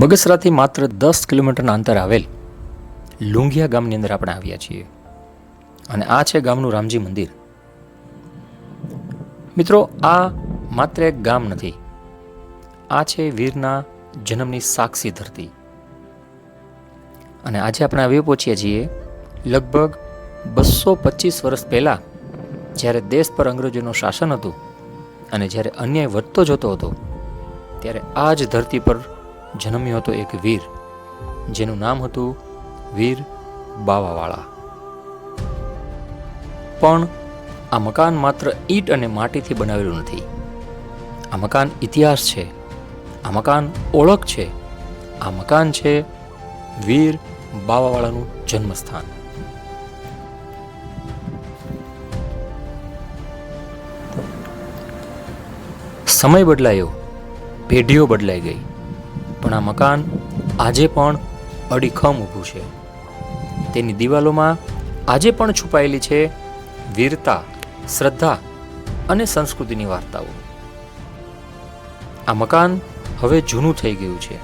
બગસરાથી માત્ર 10 કિલોમીટરના અંતર આવેલ લુંઘિયા ગામની અંદર આપણે આવ્યા છીએ અને આ છે ગામનું રામજી મંદિર. મિત્રો, આ માત્ર એક ગામ નથી, આ છે વીરના જન્મની સાક્ષી ધરતી. અને આજે આપણે આવી પહોંચ્યા છીએ લગભગ 225 વર્ષ પહેલાં, જ્યારે દેશ પર અંગ્રેજોનું શાસન હતું અને જ્યારે અન્યાય વધતો જતો હતો, ત્યારે આ જ ધરતી પર જન્મ્યો હતો એક વીર, જેનું નામ હતું વીર બાવાવાળા. પણ આ મકાન માત્ર ઈંટ અને માટીથી બનાવેલું નથી. આ મકાન ઇતિહાસ છે, આ મકાન ઓળખ છે, આ મકાન છે વીર બાવાવાળાનું જન્મસ્થાન. સમય બદલાયો, પેઢીઓ બદલાઈ ગઈ, પણ આ મકાન આજે પણ અડીખમ ઊભું છે. તેની દિવાલોમાં આજે પણ છુપાયેલી છે વીરતા, શ્રદ્ધા અને સંસ્કૃતિની વાર્તાઓ. આ મકાન હવે જૂનું થઈ ગયું છે,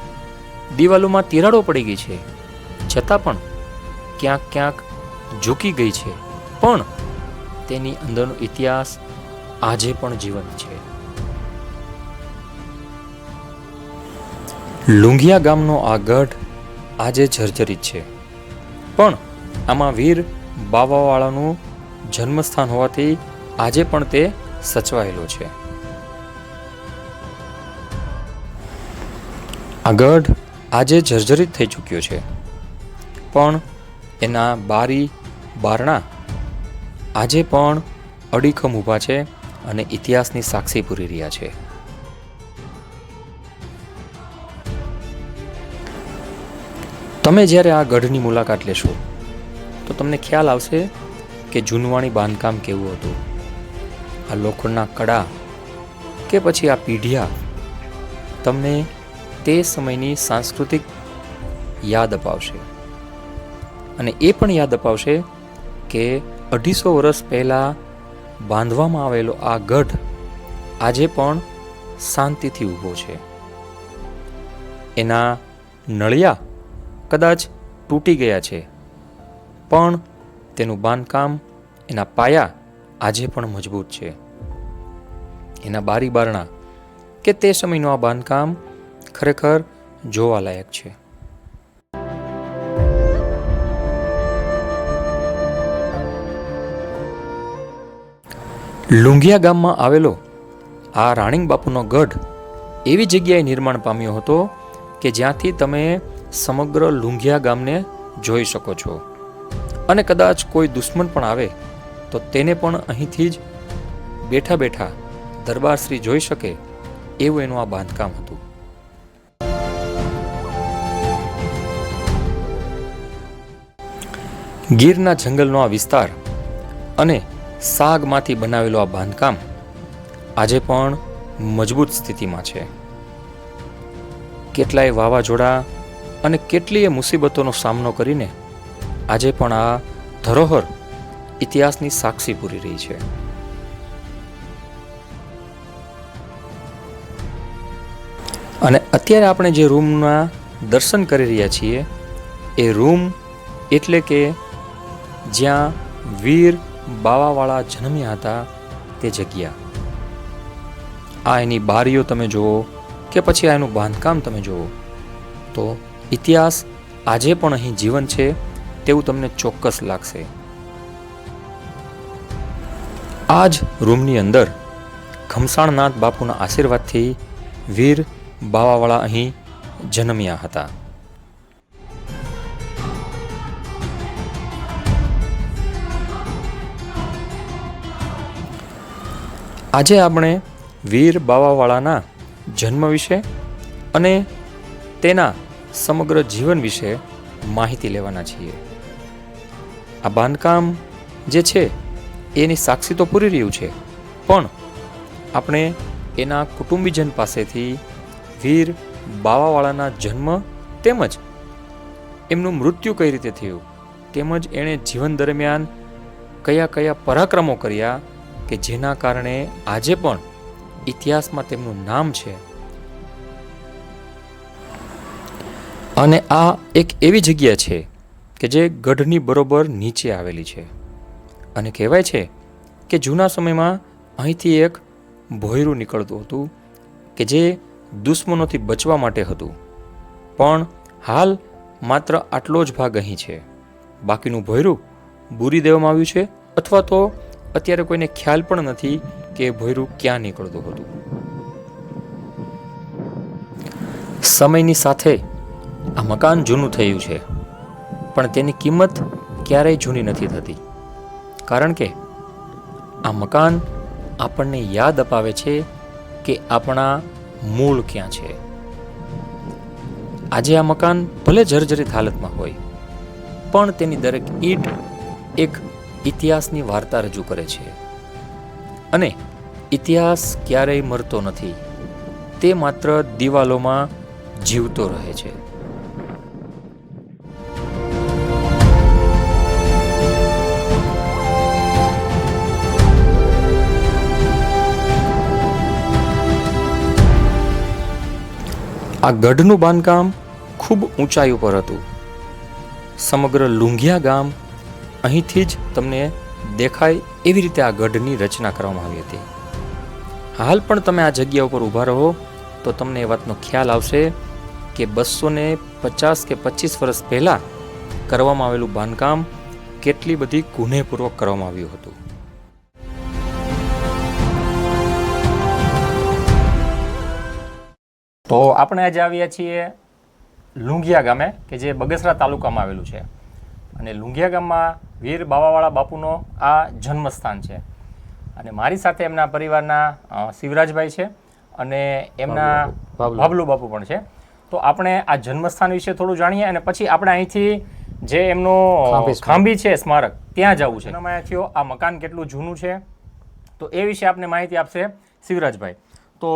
દિવાલોમાં તિરાડો પડી ગઈ છે, છતાં પણ ક્યાંક ક્યાંક ઝૂકી ગઈ છે, પણ તેની અંદરનો ઇતિહાસ આજે પણ જીવંત છે. લુંઘિયા ગામનો આ ગઢ આજે જર્જરિત છે, પણ આમાં વીર બાવાવાળાનું જન્મસ્થાન હોવાથી આજે પણ તે સચવાયેલો છે. આ ગઢ આજે જર્જરિત થઈ ચૂક્યો છે, પણ એના બારી બારણા આજે પણ અડીખમ ઊભા છે અને ઇતિહાસની સાક્ષી પૂરી રહ્યા છે. તમે જ્યારે આ ગઢની મુલાકાત લેશો તો તમને ખ્યાલ આવશે કે જૂનવાણી બાંધકામ કેવું હતું. આ લોખંડના કડા કે પછી આ પીઢિયા તમને તે સમયની સાંસ્કૃતિક યાદ અપાવશે. અને એ પણ યાદ અપાવશે કે 250 વર્ષ પહેલાં બાંધવામાં આવેલો આ ગઢ આજે પણ શાંતિથી ઊભો છે. એના નળિયા કદાચ તૂટી ગયા છે, પણ તેનું બાંધકામ, એના પાયા આજે પણ મજબૂત છે. એના બારી બારણા કે તે સમયનું આ બાંધકામ ખરેખર જોવાલાયક છે. લુંઘિયા ગામમાં આવેલો આ રાણીંગ બાપુનો ગઢ એવી જગ્યાએ નિર્માણ પામ્યો હતો કે જ્યાંથી તમે સમગ્ર લુંઘિયા ગામને જોઈ શકો છો. અને કદાચ કોઈ દુશ્મન પણ આવે તો તેને પણ અહીંથી જ બેઠા બેઠા દરબારશ્રી જોઈ શકે એવું એનું આ બાંધકામ હતું. ગીરના જંગલનો આ વિસ્તાર અને સાગમાંથી બનાવેલું આ બાંધકામ આજે પણ મજબૂત સ્થિતિમાં છે. કેટલાય વાવાઝોડા અને કેટલીય મુસીબતોનો સામનો કરીને આજે પણ આ ધરોહર ઇતિહાસની સાક્ષી પૂરી રહી છે. અને અત્યારે આપણે જે રૂમના દર્શન કરી રહ્યા છીએ એ રૂમ એટલે કે જ્યાં વીર બાવાવાળા જન્મ્યા હતા તે જગ્યા. આ એની બારીઓ તમે જુઓ કે પછી આ એનું બાંધકામ તમે જુઓ તો ઇતિહાસ આજે પણ અહીં જીવન છે તેવું તમને ચોક્કસ લાગશે. આ જ રૂમની અંદર ખમસાણનાથ બાપુના આશીર્વાદથી વીર બાવાવાળા અહીં જન્મ્યા હતા. આજે આપણે વીર બાવાવાળાના જન્મ વિશે અને તેના સમગ્ર જીવન વિશે માહિતી લેવાના છીએ. આ બાંધકામ જે છે એની સાક્ષી તો પૂરી રહ્યું છે, પણ આપણે એના કુટુંબીજન પાસેથી વીર બાવાવાળાના જન્મ તેમજ એમનું મૃત્યુ કઈ રીતે થયું, તેમજ એણે જીવન દરમિયાન કયા કયા પરાક્રમો કર્યા કે જેના કારણે આજે પણ ઇતિહાસમાં તેમનું નામ છે, અને આ એક એવી જગ્યા છે કે જે ગઢની બરોબર નીચે આવેલી છે અને કહેવાય છે કે જૂના સમયમાં અહીંથી એક ભોંયરું નીકળતું હતું કે જે દુશ્મનોથી બચવા માટે હતું. પણ હાલ માત્ર આટલો જ ભાગ અહીં છે. બાકીનું ભોંયરું બૂરી દેવામાં આવ્યું છે અથવા તો અત્યારે કોઈને ખ્યાલ પણ નથી કે એ ભોંયરું ક્યાં નીકળતું હતું. સમયની સાથે આ મકાન જૂનું થયું છે, પણ તેની કિંમત ક્યારેય જૂની નથી થતી, કારણ કે આ મકાન આપણને યાદ અપાવે છે કે આપણા મૂળ ક્યાં છે. આજે આ મકાન ભલે જર્જરિત હાલતમાં હોય, પણ તેની દરેક ઈંટ એક ઇતિહાસની વાર્તા રજૂ કરે છે. અને ઇતિહાસ ક્યારેય મરતો નથી, તે માત્ર દિવાલોમાં જીવતો રહે છે. આ ગઢનું બાંધકામ ખૂબ ઊંચાઈ ઉપર હતું. સમગ્ર લુંઘિયા ગામ અહીંથી જ તમને દેખાય એવી રીતે આ ગઢની રચના કરવામાં આવી હતી. હાલ પણ તમે આ જગ્યા ઉપર ઊભા રહો તો તમને એ વાતનો ખ્યાલ આવશે કે 250 કે 25 વર્ષ પહેલાં કરવામાં આવેલું બાંધકામ કેટલી બધી કુનેહપૂર્વક કરવામાં આવ્યું હતું. તો આપણે આજે આવ્યા છીએ લુંઘિયા ગામે કે જે બગસરા તાલુકામાં આવેલું છે. અને લુંઘિયા ગામમાં વીર બાવાવાળા બાપુનો આ જન્મસ્થાન છે. અને મારી સાથે એમના પરિવારના શિવરાજભાઈ છે અને એમના ભાબલુ બાપુ પણ છે. તો આપણે આ જન્મસ્થાન વિશે થોડું જાણીએ અને પછી આપણે અહીંથી જે એમનો ખાંભી છે સ્મારક ત્યાં જવું છે. થયો આ મકાન કેટલું જૂનું છે તો એ વિશે આપને માહિતી આપશે શિવરાજભાઈ. તો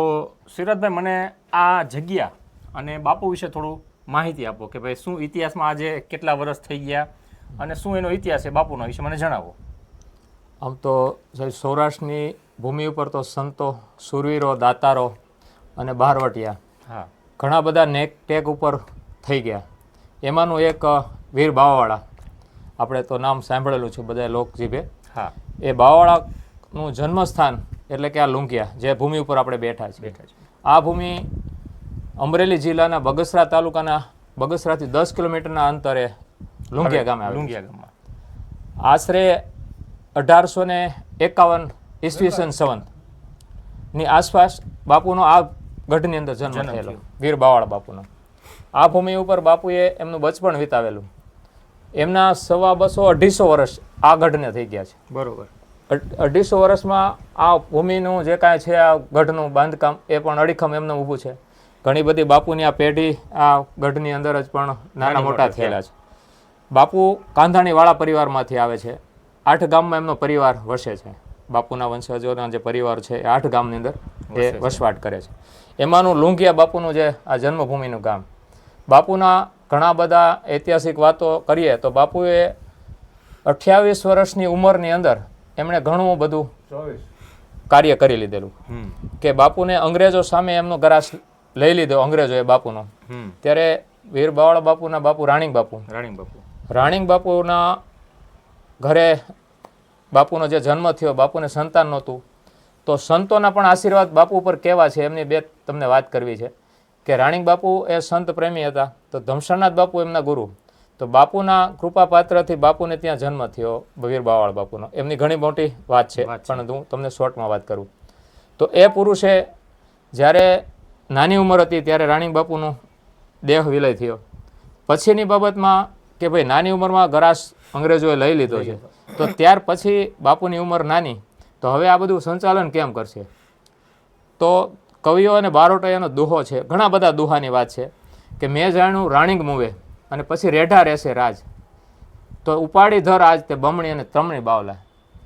શિવરાજભાઈ, મને આ જગ્યા અને બાપુ વિશે થોડું માહિતી આપો કે ભાઈ શું ઇતિહાસમાં આજે કેટલા વર્ષ થઈ ગયા અને શું એનો ઇતિહાસ છે બાપુનો વિશે મને જણાવો. આમ તો સૌરાષ્ટ્રની ભૂમિ ઉપર તો સંતો, સુરવીરો, દાતારો અને બહારવટિયા ઘણા બધા નેક ટેક ઉપર થઈ ગયા. એમાંનું એક વીર બાવાવાળા, આપણે તો નામ સાંભળેલું છે બધા લોકજીભે. એ બાવાવાળાનું જન્મસ્થાન એટલે કે આ લુંઘિયા જે ભૂમિ ઉપર આપણે બેઠા છીએ. આ ભૂમિ અમરેલી જિલ્લાના બગસરા તાલુકાના બગસરાથી 10 કિલોમીટરના અંતરે લુંઘિયા ગામે આવે. લુંઘિયા ગામમાં આશરે 1851 ઈસવીસન સંવતની આસપાસ બાપુનો આ ગઢની અંદર જન્મ થયેલો, વીર બાવાળા બાપુનો. આ ભૂમિ ઉપર બાપુએ એમનું બચપણ વિતાવેલું. એમના 250-250 વર્ષ આ ગઢને થઈ ગયા છે. બરોબર. 250 વર્ષમાં આ ભૂમિનું જે કાંઈ છે આ ગઢનું બાંધકામ એ પણ અડીખમ એમને ઊભું છે. ઘણી બધી બાપુની આ પેઢી આ ગઢની અંદર જ પણ નાના મોટા થયેલા છે. બાપુ કાંધાણીવાળા પરિવારમાંથી આવે છે. 8 ગામમાં એમનો પરિવાર વસે છે. બાપુના વંશજોના જે પરિવાર છે એ 8 ગામની અંદર એ વસવાટ કરે છે. એમાંનું લુંઘિયા બાપુનું જે આ જન્મભૂમિનું ગામ. બાપુના ઘણા બધા ઐતિહાસિક વાતો કરીએ તો બાપુએ 28 વર્ષની ઉંમરની અંદર એમણે ઘણું બધું કાર્ય કરી લીધેલું. કે બાપુને અંગ્રેજો સામે એમનો ગ્રાસ લઈ લીધો અંગ્રેજોએ બાપુનો. ત્યારે વીર બાવાળા બાપુના બાપુ રાણીંગ બાપુના ઘરે બાપુનો જે જન્મ થયો, બાપુને સંતાન નહોતું, તો સંતોના પણ આશીર્વાદ બાપુ ઉપર કેવા છે એમની બે તમને વાત કરવી છે. કે રાણીંગ બાપુ એ સંત પ્રેમી હતા, તો ધમસરનાથ બાપુ એમના ગુરુ. તો બાપુના કૃપાપાત્રથી બાપુને ત્યાં જન્મ થયો વીર બાવાળા બાપુનો. એમની ઘણી મોટી વાત છે, પણ હું તમને શોર્ટમાં વાત કરું તો એ પુરુષે જ્યારે નાની ઉંમર હતી ત્યારે રાણીંગ બાપુનું દેહ વિલય થયો. પછીની બાબતમાં કે ભાઈ નાની ઉંમરમાં ગ્રાસ અંગ્રેજોએ લઈ લીધો છે, તો ત્યાર પછી બાપુની ઉંમર નાની, તો હવે આ બધું સંચાલન કેમ કરશે? તો કવિઓ અને બારોટોયાનો દુહો છે, ઘણા બધા દુહાની વાત છે કે મેં જાણ્યું રાણીંગ મુવે અને પછી રેઢા રહેશે રાજ, તો ઉપાડી ધર આજ તે બમણી અને ત્રમણી બાવલા.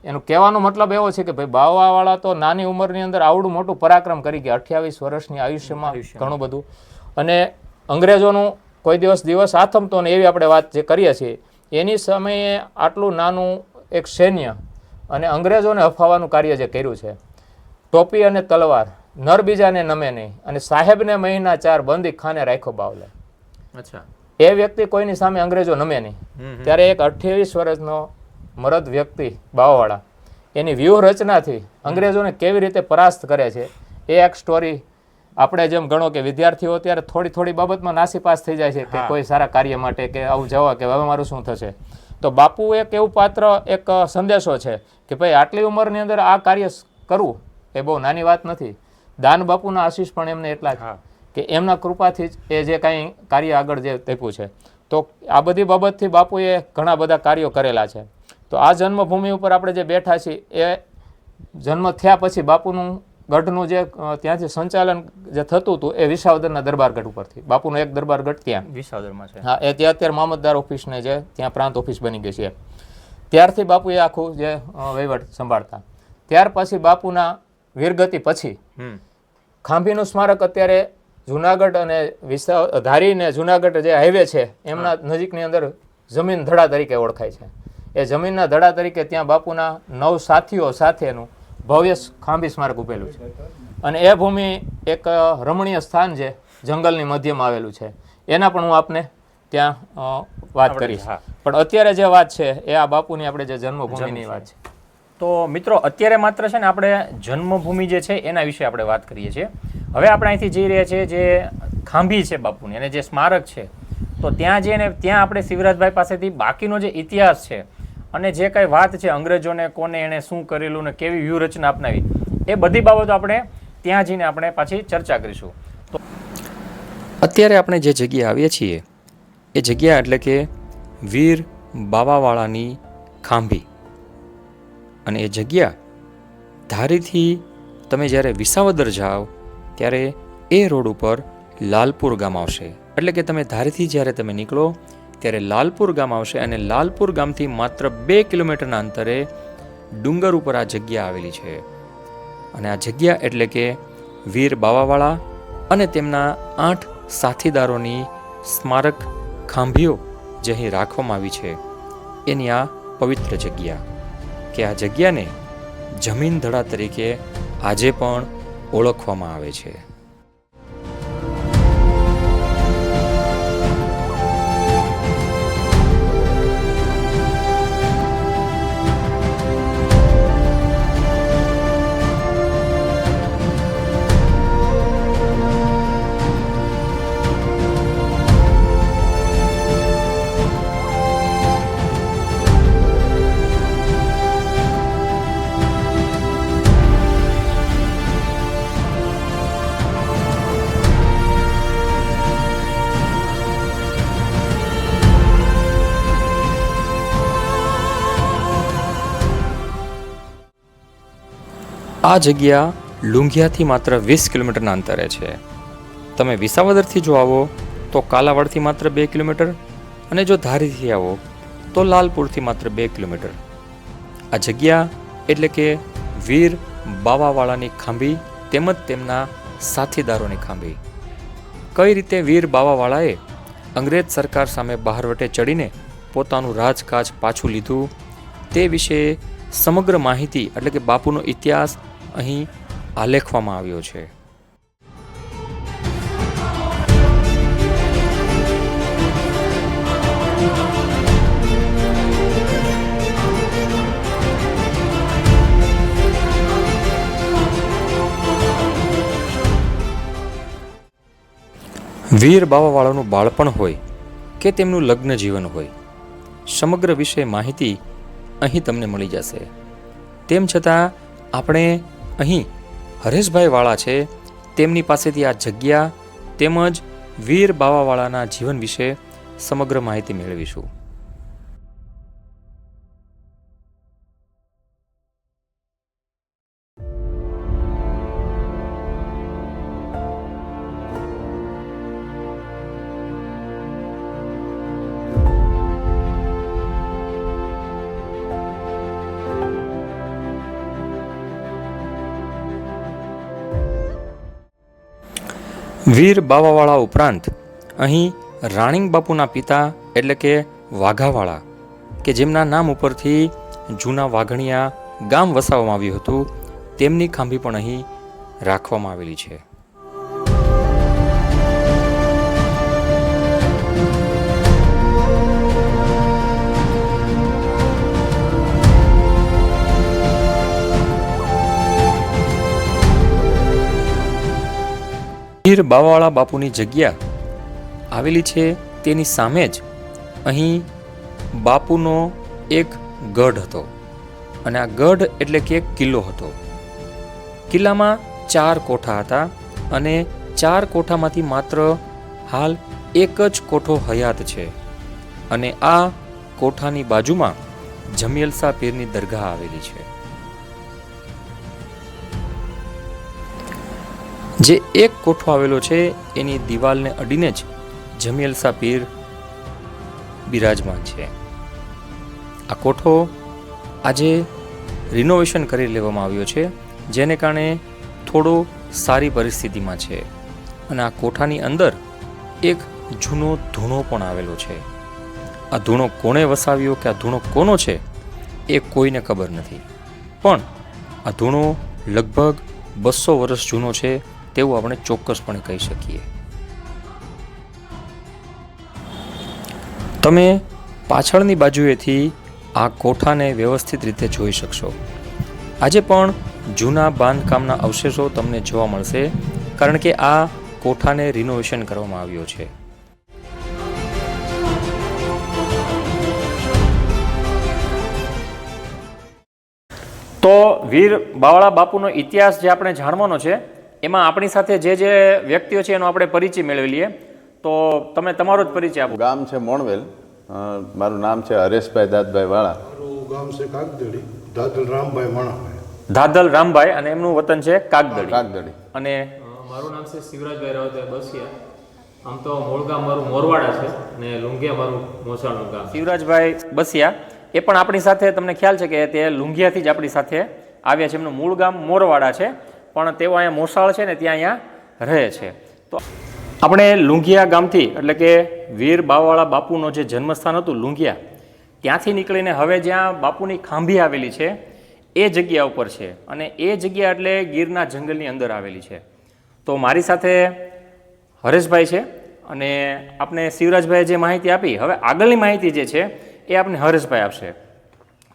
એનું કહેવાનો મતલબ એવો છે કે ભાઈ બાવાવાળા તો નાની ઉંમરની અંદર આવડું મોટું પરાક્રમ કરી ગયા, 28 વર્ષની આયુષ્યમાં ઘણું બધું. અને અંગ્રેજોનું કોઈ દિવસ આથમતો ને એવી આપણે વાત જે કરીએ છીએ, એની સમયે આટલું નાનું એક સૈન્ય અને અંગ્રેજોને હફાવવાનું કાર્ય જે કર્યું છે. ટોપી અને તલવાર, નર બીજાને નમે નહીં, અને સાહેબને મહિના 4 બંદી ખાને રાખ્યો બાવલે. અચ્છા. એ વ્યક્તિ કોઈની સામે અંગ્રેજો નમે નહીં. ત્યારે એક 28 વર્ષનો મરદ વ્યક્તિ બાવાવાળા એની વ્યૂહરચનાથી અંગ્રેજોને કેવી રીતે પરાસ્ત કરે છે એ એક સ્ટોરી. આપણે જેમ ગણો કે વિદ્યાર્થીઓ ત્યારે થોડી થોડી બાબતમાં નાસીપાસ થઈ જાય છે કે કોઈ સારા કાર્ય માટે કે આવું જવા કે હવે મારું શું થશે. તો બાપુ એક એવું પાત્ર, એક સંદેશો છે કે ભાઈ આટલી ઉંમરની અંદર આ કાર્ય કરવું એ બહુ નાની વાત નથી. દાન બાપુના આશીષ પણ એમને એટલા જ કે એમના કૃપાથી જ એ જે કાંઈ કાર્ય આગળ જે આપ્યું છે. તો આ બધી બાબતથી બાપુએ ઘણા બધા કાર્યો કરેલા છે. તો આ જન્મભૂમિ ઉપર આપણે જે બેઠા છીએ એ જન્મ થયા પછી બાપુનું ગઢનું જે ત્યાંથી સંચાલન જે થતું હતું એ વિસાવદરના દરબારગઢ ઉપરથી. બાપુનો એક દરબારગઢ ત્યાં વિસાવદરમાં છે. હા, એ ત્યાં અત્યારે મામલતદાર ઓફિસને જે ત્યાં પ્રાંત ઓફિસ બની ગઈ છે. ત્યારથી બાપુએ આખું જે વહીવટ સંભાળતા. ત્યાર પછી બાપુના વીરગતિ પછી ખાંભીનું સ્મારક અત્યારે જુનાગઢ અને ધારી ને જુનાગઢ જે હાઈવે છે એમના નજીકની અંદર જમીન ધડા તરીકે ઓળખાય છે. એ જમીનના ધડા તરીકે ત્યાં બાપુના 9 સાથીઓ સાથેનું ભવ્ય ખાંભી સ્મારક ઉભેલું છે. અને એ ભૂમિ એક રમણીય સ્થાન છે, જંગલની મધ્યમાં આવેલું છે. એના પણ હું આપને ત્યાં વાત કરીશ. પણ અત્યારે જે વાત છે એ આ બાપુની આપણે જે જન્મભૂમિની વાત છે. તો મિત્રો અત્યારે માત્ર છે ને આપણે જન્મભૂમિ જે છે એના વિશે આપણે વાત કરીએ છીએ. હવે આપણે અહીંથી જઈ રહ્યા છીએ જે ખાંભી છે બાપુની અને જે સ્મારક છે, તો ત્યાં જઈને ત્યાં આપણે શિવરાજભાઈ પાસેથી બાકીનો જે ઇતિહાસ છે અને જે કંઈ વાત છે અંગ્રેજોને કોને એણે શું કરેલું ને કેવી વ્યૂહરચના અપનાવી એ બધી બાબતો આપણે ત્યાં જઈને આપણે પાછી ચર્ચા કરીશું. તો અત્યારે આપણે જે જગ્યા આવીએ છીએ એ જગ્યા એટલે કે વીર બાવાવાળાની ખાંભી. અને એ જગ્યા ધારીથી તમે જ્યારે વિસાવદર જાઓ ત્યારે એ રોડ ઉપર લાલપુર ગામ આવશે. એટલે કે તમે ધારીથી જ્યારે તમે નીકળો ત્યારે લાલપુર ગામ આવશે અને લાલપુર ગામથી માત્ર 2 કિલોમીટરના અંતરે ડુંગર ઉપર આ જગ્યા આવેલી છે. અને આ જગ્યા એટલે કે વીર બાવાવાળા અને તેમના 8 સાથીદારોની સ્મારક ખાંભીઓ જે અહીં રાખવામાં આવી છે એની આ પવિત્ર જગ્યા, કે આ જગ્યાને જમીન ધડા તરીકે આજે પણ ઓળખવામાં આવે છે. આ જગ્યા લુંઘિયાથી માત્ર 20 કિલોમીટરના અંતરે છે. તમે વિસાવદરથી જો આવો તો કાલાવાડથી માત્ર 2 કિલોમીટર અને જો ધારીથી આવો તો લાલપુરથી માત્ર 2 કિલોમીટર. આ જગ્યા એટલે કે વીર બાવાવાળાની ખાંભી તેમજ તેમના સાથીદારોની ખાંભી. કઈ રીતે વીર બાવાવાળાએ અંગ્રેજ સરકાર સામે બહારવટે ચડીને પોતાનું રાજકાજ પાછું લીધું તે વિશે સમગ્ર માહિતી એટલે કે બાપુનો ઇતિહાસ અહીં આલેખવામાં આવ્યો છે. વીર બાવાવાળાનું બાળપણ હોય કે તેમનું લગ્ન જીવન હોય, સમગ્ર વિશે માહિતી અહીં તમને મળી જશે. તેમ છતાં આપણે અહીં હરેશભાઈ વાળા છે તેમની પાસેથી આ જગ્યા તેમજ વીર બાવાવાળાના જીવન વિશે સમગ્ર માહિતી મેળવીશું. વીર બાવાવાળા ઉપરાંત અહીં રાણીંગ બાપુના પિતા એટલે કે વાઘાવાળા કે જેમના નામ ઉપરથી જૂના વાઘણિયા ગામ વસાવવામાં આવ્યું હતું તેમની ખાંભી પણ અહીં રાખવામાં આવેલી છે. વીર બાવાવાળા બાપુની જગ્યા આવેલી છે તેની સામે જ અહીં બાપુનો એક ગઢ હતો અને આ ગઢ એટલે કે એક કિલ્લો હતો. કિલ્લામાં 4 કોઠા હતા અને 4 કોઠામાંથી માત્ર હાલ એક જ કોઠો હયાત છે અને આ કોઠાની બાજુમાં જમિયલસા પીરની દરગાહ આવેલી છે. જે એક કોઠો આવેલો છે એની દિવાલને અડીને જ જમિયલસા પીર બિરાજમાન છે. આ કોઠો આજે રિનોવેશન કરી લેવામાં આવ્યો છે, જેને કારણે થોડો સારી પરિસ્થિતિમાં છે અને આ કોઠાની અંદર એક જૂનો ધૂણો પણ આવેલો છે. આ ધૂણો કોણે વસાવ્યો કે આ ધૂણો કોનો છે એ કોઈને ખબર નથી, પણ આ ધૂણો લગભગ 200 વર્ષ જૂનો છે તેવું આપણે ચોક્કસપણે કહી શકીએ. તમે પાછળની બાજુએથી આ કોઠાને વ્યવસ્થિત રીતે જોઈ શકશો. આજે પણ જૂના બાંધકામના અવશેષો તમને જોવા મળશે, કારણ કે આ કોઠાને રિનોવેશન કરવામાં આવ્યો છે. તો વીર બાવાળા બાપુનો ઇતિહાસ જે આપણે જાણવાનો છે એમાં આપણી સાથે જે વ્યક્તિઓ છે એનો આપણે પરિચય મેળવી લઈએ. તો તમે તમારો જ પરિચય આપો. ગામ છે મોણવેલ, મારું નામ છે હરેશભાઈ દાદભાઈ વાળા. મારું ગામ છે કાગદડી, દાદલ રામભાઈ વાણાભાઈ. દાદલ રામભાઈ અને એમનું વતન છે કાગદડી. કાગદડી. અને મારું નામ છે શિવરાજભાઈ રાવતભાઈ બસિયા. આમ તો મૂળ ગામ મારું મોરવાડા છે અને લુંગિયા મારું મોસાળનું ગામ. શિવરાજભાઈ બસિયા એ પણ આપણી સાથે, તમને ખ્યાલ છે કે તે લુંઘિયાથી જ આપણી સાથે આવ્યા છે. એમનું મૂળ ગામ મોરવાડા છે, પણ તેઓ અહીંયા મોસાળ છે ને ત્યાં અહીંયા રહે છે. તો આપણે લુંઘિયા ગામથી, એટલે કે વીર બાવાવાળા બાપુનો જે જન્મસ્થાન હતું લુંઘિયા, ત્યાંથી નીકળીને હવે જ્યાં બાપુની ખાંભી આવેલી છે એ જગ્યા ઉપર છે અને એ જગ્યા એટલે ગીરના જંગલની અંદર આવેલી છે. તો મારી સાથે હરેશભાઈ છે અને આપણે શિવરાજભાઈએ જે માહિતી આપી, હવે આગળની માહિતી જે છે એ આપણે હરેશભાઈ આપશે.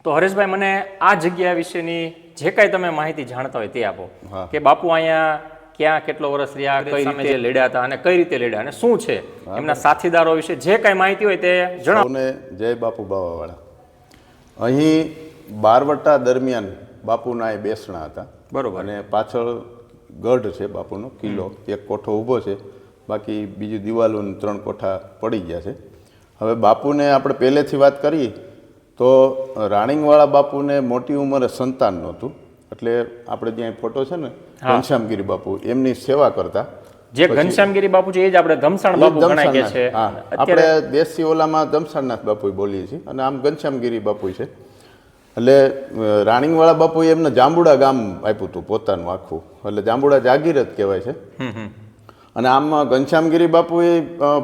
તો હરેશભાઈ, મને આ જગ્યા વિશેની જે કાંઈ તમે માહિતી જાણતા હોય તે આપો. કે બાપુ અહીંયા ક્યાં કેટલો વર્ષ રહ્યા, કઈ રીતે લડ્યા હતા અને કઈ રીતે લડ્યા અને શું છે એમના સાથીદારો વિશે જે કાંઈ માહિતી હોય તે જણાવો. સૌને જય બાપુ બાવાવાળા. અહીં બારવટા દરમિયાન બાપુના એ બેસણા હતા. બરોબર. અને પાછળ ગઢ છે બાપુનો કિલ્લો, એક કોઠો ઊભો છે, બાકી બીજી દિવાલો 3 કોઠા પડી ગયા છે. હવે બાપુને આપણે પહેલેથી વાત કરીએ તો રાણીંગવાળા બાપુને મોટી ઉંમરે સંતાન નહોતું, એટલે આપણે જ્યાં ફોટો છે ને ઘનશ્યામગીરી બાપુ, એમની સેવા કરતા. જે ઘનશ્યામગીરી બાપુ છે એ જ આપણે ધમસાણ બાપુ ગણાય કે છે. આપણે દેશી ઓલામાં ધમસાણનાથ બાપુ બોલીએ છીએ અને આમ ઘનશ્યામગીરી બાપુ છે. એટલે રાણીંગવાળા બાપુએ એમને જાંબુડા ગામ આપ્યું હતું પોતાનું આખું, એટલે જાંબુડા જાગીર જ કહેવાય છે. અને આમ ઘનશ્યામગીરી બાપુએ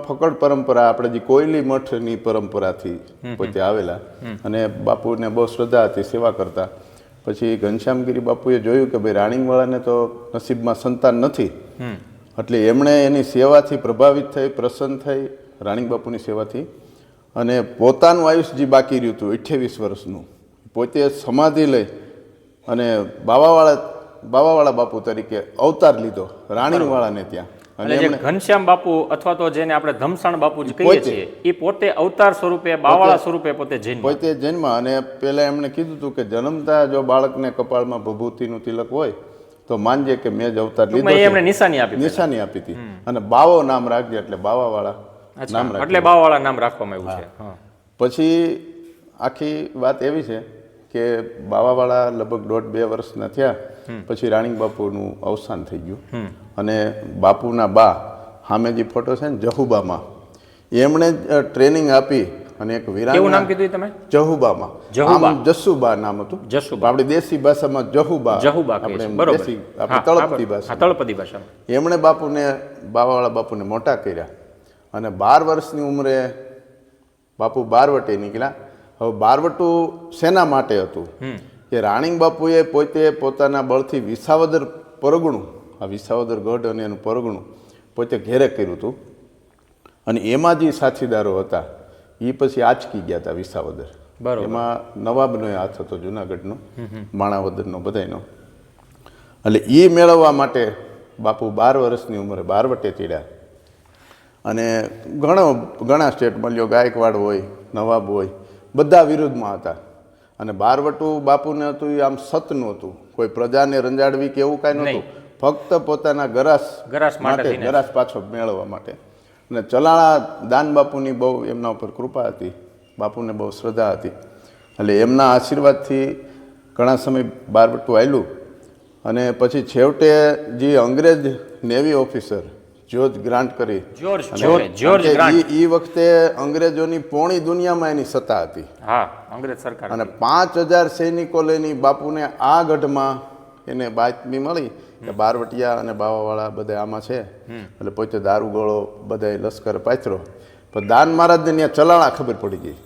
ફકડ પરંપરા, આપણે જે કોયલી મઠની પરંપરાથી પોતે આવેલા અને બાપુને બહુ શ્રદ્ધા હતી, સેવા કરતા. પછી ઘનશ્યામગીરી બાપુએ જોયું કે ભાઈ રાણીંગવાળાને તો નસીબમાં સંતાન નથી, એટલે એમણે એની સેવાથી પ્રભાવિત થઈ, પ્રસન્ન થઈ રાણીંગ બાપુની સેવાથી, અને પોતાનું આયુષ્ય જે બાકી રહ્યું હતું 28 વર્ષનું, પોતે સમાધિ લઈ અને બાવાવાળા બાપુ તરીકે અવતાર લીધો રાણીંગવાળાને ત્યાં. અને જે ઘનશ્યામ બાપુ અથવા તો જેને આપણે ધમસાણ બાપુ જ કહીએ છીએ, એ પોતે અવતાર સ્વરૂપે બાવાળા સ્વરૂપે પોતે જન્મ. અને પહેલા એમણે કીધું હતું કે જન્મતા જો બાળકને કપાળમાં ભભૂતિનું તિલક હોય તો માનજે કે મેં જ અવતાર લીધો છે. એમણે નિશાની આપી હતી અને બાવો નામ રાખજે, એટલે બાવાવાળા નામ રાખે, એટલે બાવાવાળા નામ રાખવામાં આવ્યું છે. પછી આખી વાત એવી છે કે બાવાવાળા લગભગ 1.5-2 વર્ષના થયા પછી રાણીંગ બાપુનું અવસાન થઈ ગયું. અને બાપુના બા, સામે જે ફોટો છે ને જહુબામાં, એમણે ટ્રેનિંગ આપી અને એક કેવું નામ કીધું તમે? જહુબામાં. જસુબા નામ હતું. જસુબા આપણી દેશી ભાષામાં જહુબા, આપણે દેશી આપણી તળપદી ભાષા. એમણે બાવાવાળા બાપુને મોટા કર્યા અને 12 વર્ષની ઉંમરે બાપુ બારવટે નીકળ્યા. હવે બારવટું શેના માટે હતું કે રાણીંગ બાપુએ પોતે પોતાના બળથી વિસાવદર પરગણું, આ વિસાવદર ગઢ અને એનું પરગણું પોતે ઘેરે કર્યું હતું. અને એમાં જે સાથીદારો હતા એ પછી આચકી ગયા હતા વિસાવદર. એમાં નવાબનો હાથ હતો, જુનાગઢનો, માણાવદરનો, બધાયનો. એટલે એ મેળવવા માટે બાપુ 12 વર્ષની ઉંમરે બારવટે ચડ્યા અને ઘણા સ્ટેટ મળ્યો, ગાયકવાડ હોય, નવાબ હોય, બધા વિરુદ્ધમાં હતા. અને બારવટું બાપુને હતું એ આમ સતનું હતું, કોઈ પ્રજાને રંજાડવી કે એવું કાંઈ નહોતું, ફક્ત પોતાના ગરાસ માટે, ગરાસ પાછો મેળવવા માટે. અને ચલાળા દાન બાપુની બહુ એમના ઉપર કૃપા હતી, બાપુને બહુ શ્રદ્ધા હતી. એટલે એમના આશીર્વાદથી ઘણા સમય બારવટું આવેલું. અને પછી છેવટે જે અંગ્રેજ નેવી ઓફિસર જ્યોર્જ ગ્રાન્ટ કરી, એ વખતે અંગ્રેજોની પોણી દુનિયામાં એની સત્તા હતી. અંગ્રેજ સરકાર અને 5000 સૈનિકો લઈને બાપુને આ ગઢમાં એને બાતમી મળી કે બારવટિયા અને બાવાવાળા બધા આમાં છે. એટલે પોતે દારૂગોળો બધા લશ્કર પાથરો. પણ દાન મહારાજને ત્યાં ચલાળા ખબર પડી ગઈ.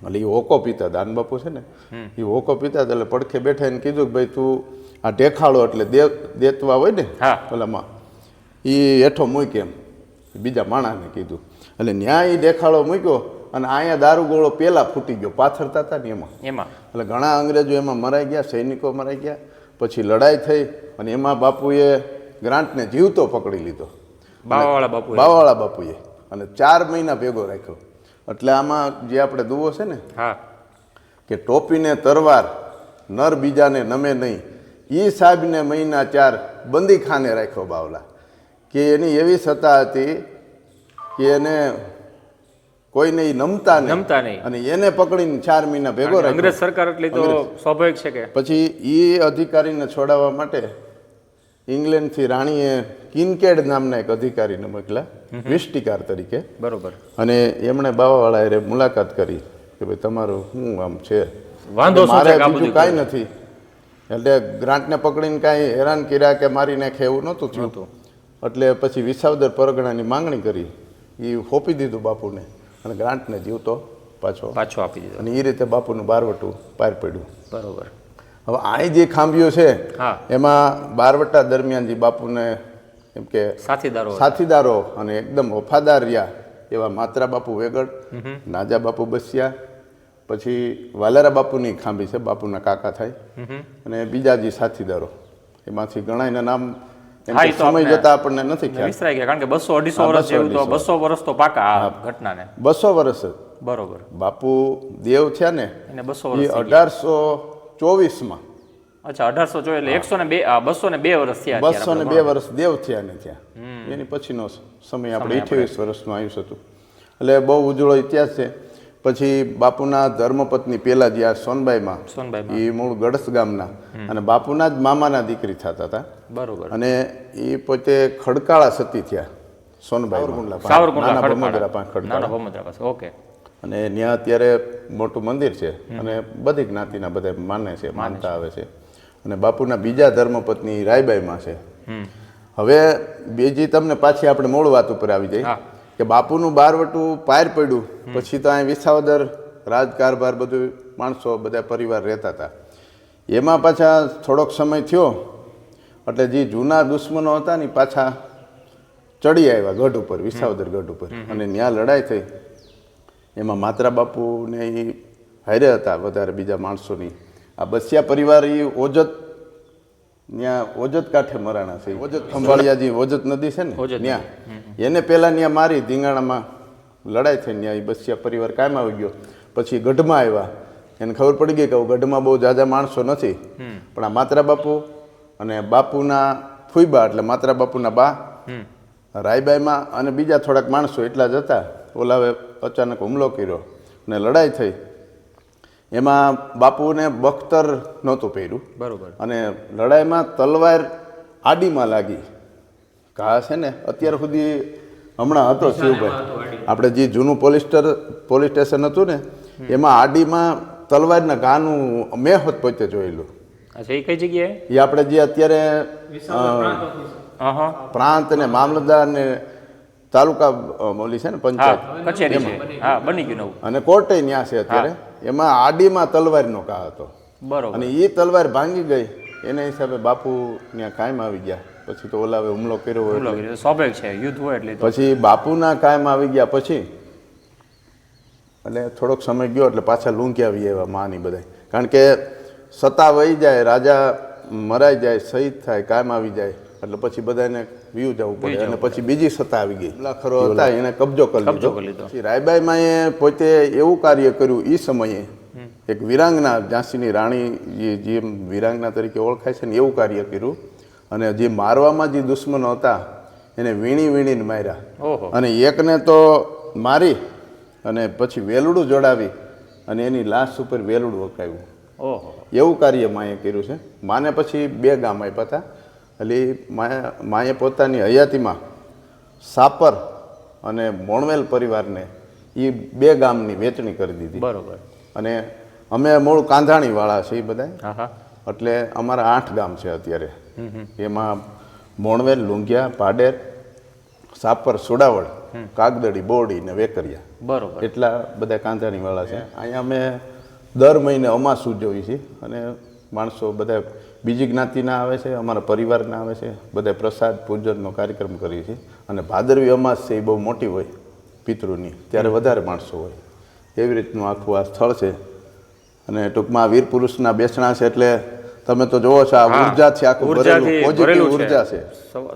એટલે એ હોકો પીતા, દાન બાપુ છે ને એ હોકો પીતા. એટલે પડખે બેઠા એને કીધું કે ભાઈ તું આ ઢેખાડો એટલે દેતવા હોય ને પેલામાં એ હેઠો મૂક એમ, બીજા માણસને કીધું. એટલે ન્યાય દેખાડો મૂક્યો અને અહીંયા દારૂગોળો પેલા ફૂટી ગયો, પાથરતા હતા ને એમાં. એટલે ઘણા અંગ્રેજો એમાં મરાઈ ગયા, સૈનિકો મરાઈ ગયા. પછી લડાઈ થઈ અને એમાં બાપુએ ગ્રાન્ટને જીવતો પકડી લીધો, બાવાવાળા બાપુએ, અને 4 મહિના ભેગો રાખ્યો. એટલે આમાં જે આપણે દુવો છે ને કે ટોપીને તરવાર નર બીજાને નમે નહીં, એ સાહેબને મહિના 4 બંદીખાને રાખ્યો બાવલા. કે એની એવી સત્તા હતી કે એને કોઈને નમતા નહીં અને એને પકડીને 4 મહિના ભેગો રાખ્યો. અંગ્રેજ સરકાર એટલે તો સ્વાભાવિક છે કે પછી એ અધિકારીને છોડાવવા માટે ઇંગ્લેન્ડથી રાણીએ કિનકેડ નામના એક અધિકારીને મોકલ્યા વિષ્ટિકાર તરીકે. બરોબર. અને એમણે બાવાવાળા મુલાકાત કરી કે ભાઈ તમારું શું આમ છે, વાંધો મારે બીજું કાંઈ નથી. એટલે ગ્રાન્ટને પકડીને કાંઈ હેરાન કર્યા કે મારી નાખે એવું નહોતું થયું. એટલે પછી વિસાવદર પરગણાની માંગણી કરી, એ સોંપી દીધું બાપુને અને ગ્રાન્ટને જીવતો પાછો આપી દીધો. અને એ રીતે બાપુનું બારવટું પાર પડ્યું. બરોબર. હવે અહીં જે ખાંભીઓ છે એમાં બારવટા દરમિયાન જે બાપુને એમ કે સાથીદારો અને એકદમ વફાદાર રહ્યા એવા માત્રા બાપુ વેગડ, નાજા બાપુ બસિયા, પછી વાલેરા બાપુની ખાંભી છે, બાપુના કાકા થાય, અને બીજા જે સાથીદારો એમાંથી ઘણાના નામ સમય જતા આપણને નથી ખ્યાલ, કારણ કે 200-250 વર્ષ જેવું તો 200 વર્ષ તો પાકા આ ઘટનાને. 200 વર્ષ બરોબર. બાપુ દેવ થયા ને એને 200 વર્ષ 1824માં. અચ્છા, 1824 એટલે 202 વર્ષ થયા. 202 વર્ષ દેવ થયા ને ત્યાં. એની પછીનો સમય આપણે 28 વર્ષનું આયુષ્ય હતું. એટલે બહુ ઉજળો ઇતિહાસ છે. પછી બાપુના ધર્મપત્ની પેલા જે આ સોનબાઈમાં, એ મૂળ ગડસ ગામના અને બાપુના જ મામાના દીકરી થતા હતા. બરોબર. અને એ પોતે ખડકાળા સતી થયા સોનબાઈ, નાના ભમોદરા પાસે ખડકાળા. ઓકે. અને ત્યાં અત્યારે મોટું મંદિર છે અને બધી જ્ઞાતિના બધા માને છે, માનતા આવે છે. અને બાપુના બીજા ધર્મપત્ની રાયબાઈમાં છે. હવે બીજી તમને પાછી આપણે મૂળ વાત ઉપર આવી જાય કે બાપુનું બારવટું પાર પડ્યું પછી તો અહીં વિસાવદર રાજકારભાર બધું માણસો બધા પરિવાર રહેતા હતા. એમાં પાછા થોડોક સમય થયો એટલે જે જૂના દુશ્મનો હતા ને પાછા ચડી આવ્યા ગઢ ઉપર, વિસાવદર ગઢ ઉપર, અને ત્યાં લડાઈ થઈ. એમાં માત્રા બાપુને એ હારે હતા વધારે બીજા માણસોની. આ બસિયા પરિવાર એ ઓજત, ત્યાં ઓજત કાંઠે મરાણા છે. ઓજત ખંભાળિયા જે ઓજત નદી છે ને ત્યાં એને પહેલાં ત્યાં મારી ધીંગાણામાં લડાઈ થઈ. ત્યાં એ બસિયા પરિવાર કાયમ આવી ગયો. પછી ગઢમાં આવ્યા, એને ખબર પડી ગઈ કે ગઢમાં બહુ જાજા માણસો નથી, પણ આ માત્રા બાપુ અને બાપુના ફૂઈબા એટલે માત્રા બાપુના બા રાયબાઈમાં અને બીજા થોડાક માણસો એટલા જ હતા. ઓલાવે અચાનક હુમલો કર્યો અને લડાઈ થઈ. એમાં બાપુને બખ્તર નહોતું પહેર્યું. બરોબર. અને લડાઈમાં તલવાર આડીમાં લાગી. ઘા છે ને અત્યાર સુધી હમણાં હતો શિવભાઈ, આપણે જે જૂનું પોલીસ સ્ટેશન હતું ને એમાં આડીમાં તલવારના ઘાનું મેં હોત પોતે જોયેલું. અચ્છા, એ કઈ જગ્યાએ? એ આપણે જે અત્યારે પ્રાંત ને મામલતદાર ને તાલુકા બોલી છે ને પંચાયત કચેરી છે, હા, બની ગયું નવું, અને કોર્ટે ન્યા છે અત્યારે. એમાં આડીમાં તલવારનો ઘા હતો. બરોબર. અને એ તલવાર ભાંગી ગઈ, એના હિસાબે બાપુ ત્યાં કાયમ આવી ગયા. પછી તો ઓલાવે હુમલો કર્યો હોય, સ્વાભાવિક છે, યુદ્ધ હોય એટલે. પછી બાપુના કાયમ આવી ગયા. પછી એટલે થોડોક સમય ગયો એટલે પાછા લૂંકી આવી એવા માની બધા. કારણ કે સત્તા વહી જાય, રાજા મરાઈ જાય, શહીદ થાય, કાયમ આવી જાય, એટલે પછી બધાને વ્યૂ જવું પડે અને પછી બીજી સત્તા આવી ગઈ લાખરો હતા એને કબજો કરી લીધો પછી રાયબાઈમાં એ પોતે એવું કાર્ય કર્યું એ સમયે એક વિરાંગના ઝાંસીની રાણી જે વિરાંગના તરીકે ઓળખાય છે ને એવું કાર્ય કર્યું અને જે મારવામાં જે દુશ્મનો હતા એને વીણીને માર્યા અને એકને તો મારી અને પછી વેલડું જોડાવી અને એની લાશ ઉપર વેલડું અકાવ્યું એવું કાર્ય માએ કર્યું છે. માને પછી 2 ગામ આપ્યા હતા એટલે માએ પોતાની હયાતીમાં સાપર અને મોણવેલ પરિવારને એ 2 ગામની વેચણી કરી દીધી. બરોબર. અને અમે મૂળ કાંધાણીવાળા છે એ બધા, એટલે અમારા 8 ગામ છે અત્યારે. એમાં મોણવેલ, લુંઘિયા, પાડેર, સાપર, સુડાવડ, કાગદડી, બોરડી ને વેકરિયા. બરોબર. એટલા બધા કાંધાણીવાળા છે. અહીંયા અમે દર મહિને અમાસ ઉજવીએ છીએ અને માણસો બધા બીજી જ્ઞાતિના આવે છે, અમારા પરિવારના આવે છે, બધા પ્રસાદ પૂજનનો કાર્યક્રમ કરીએ છીએ. અને ભાદરવી અમાસ છે એ બહુ મોટી હોય પિતૃની, ત્યારે વધારે માણસો હોય. એવી રીતનું આખું આ સ્થળ છે. અને ટૂંકમાં વીર પુરુષના બેસણા છે એટલે તમે તો જોવો છો આ ઉર્જાથી આખું ભરેલું પોઝિટિવ ઉર્જા છે.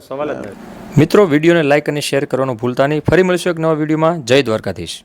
સવાલ જ નથી. મિત્રો, વિડીયોને લાઇક અને શેર કરવાનું ભૂલતા નહીં. ફરી મળીશું એક નવા વિડીયોમાં. જય દ્વારકાધીશ.